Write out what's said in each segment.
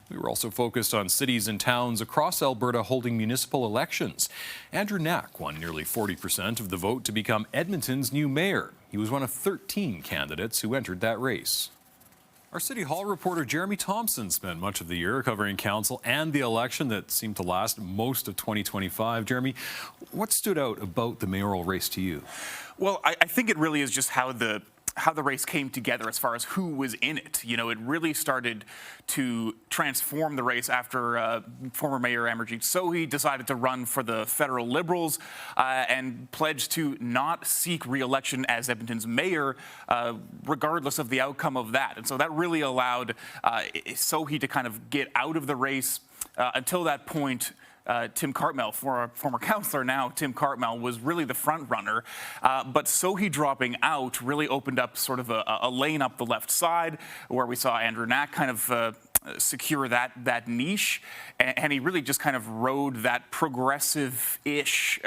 We were also focused on cities and towns across Alberta holding municipal elections. Andrew Knack won nearly 40% of the vote to become Edmonton's new mayor. He was one of 13 candidates who entered that race. Our City Hall reporter Jeremy Thompson spent much of the year covering council and the election that seemed to last most of 2025. Jeremy, what stood out about the mayoral race to you? Well, I think it really is just how the race came together as far as who was in it. You know, it really started to transform the race after former Mayor Amarjeet Sohi decided to run for the federal Liberals and pledged to not seek re-election as Edmonton's mayor, regardless of the outcome of that. And so that really allowed Sohi to kind of get out of the race. Until that point, Tim Cartmell, former councillor now, Tim Cartmell was really the front runner, but Sohi dropping out really opened up sort of a lane up the left side where we saw Andrew Knack kind of secure that niche, and he really just kind of rode that progressive-ish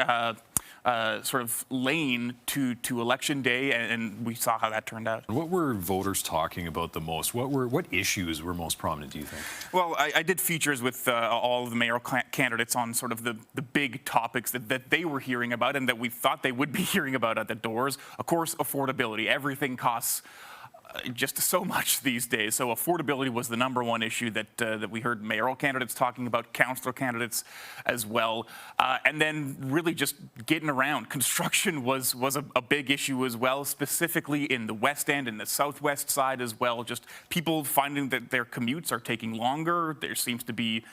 sort of lane to election day, and we saw how that turned out. What were voters talking about the most? What issues were most prominent, do you think? Well, I did features with all of the mayoral candidates on sort of the big topics that they were hearing about and that we thought they would be hearing about at the doors. Of course, affordability. Everything costs just so much these days. So affordability was the number one issue that we heard mayoral candidates talking about, councillor candidates as well. And then really just getting around. Construction was a big issue as well, specifically in the West End and the Southwest side as well. Just people finding that their commutes are taking longer. There seems to be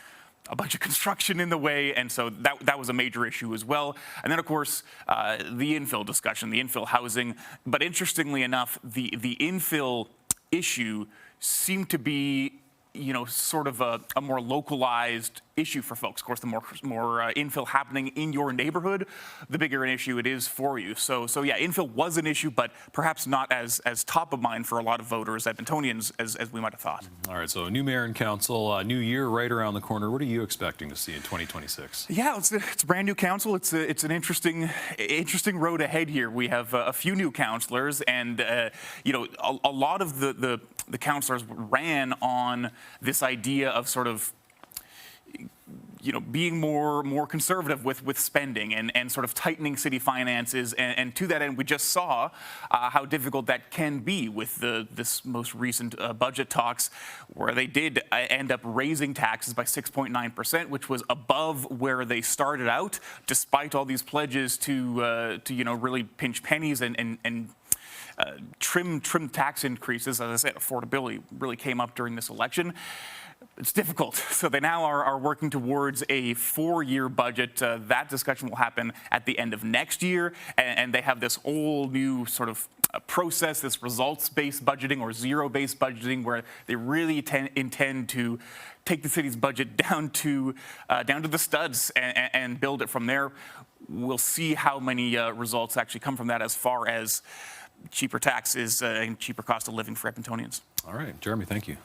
a bunch of construction in the way, and so that was a major issue as well. And then, of course, the infill discussion, the infill housing. But interestingly enough, the infill issue seemed to be, you know, sort of a more localized issue for folks. Of course, the more infill happening in your neighborhood, the bigger an issue it is for you. So yeah, infill was an issue, but perhaps not as top of mind for a lot of voters, Edmontonians, as we might have thought. All right, so a new mayor and council, new year right around the corner. What are you expecting to see in 2026? Yeah, it's a brand new council. It's an interesting road ahead here. We have a few new councillors, and you know, a lot of the councillors ran on this idea of sort of, you know, being more conservative with spending and sort of tightening city finances, and to that end, we just saw how difficult that can be with this most recent budget talks, where they did end up raising taxes by 6.9%, which was above where they started out, despite all these pledges to you know, really pinch pennies and trim tax increases. As I said, affordability really came up during this election. It's difficult. So they now are working towards a 4-year budget. That discussion will happen at the end of next year. And they have this whole new sort of process, this results-based budgeting or zero-based budgeting, where they really intend to take the city's budget down to the studs and build it from there. We'll see how many results actually come from that as far as cheaper taxes and cheaper cost of living for Edmontonians. All right, Jeremy, thank you.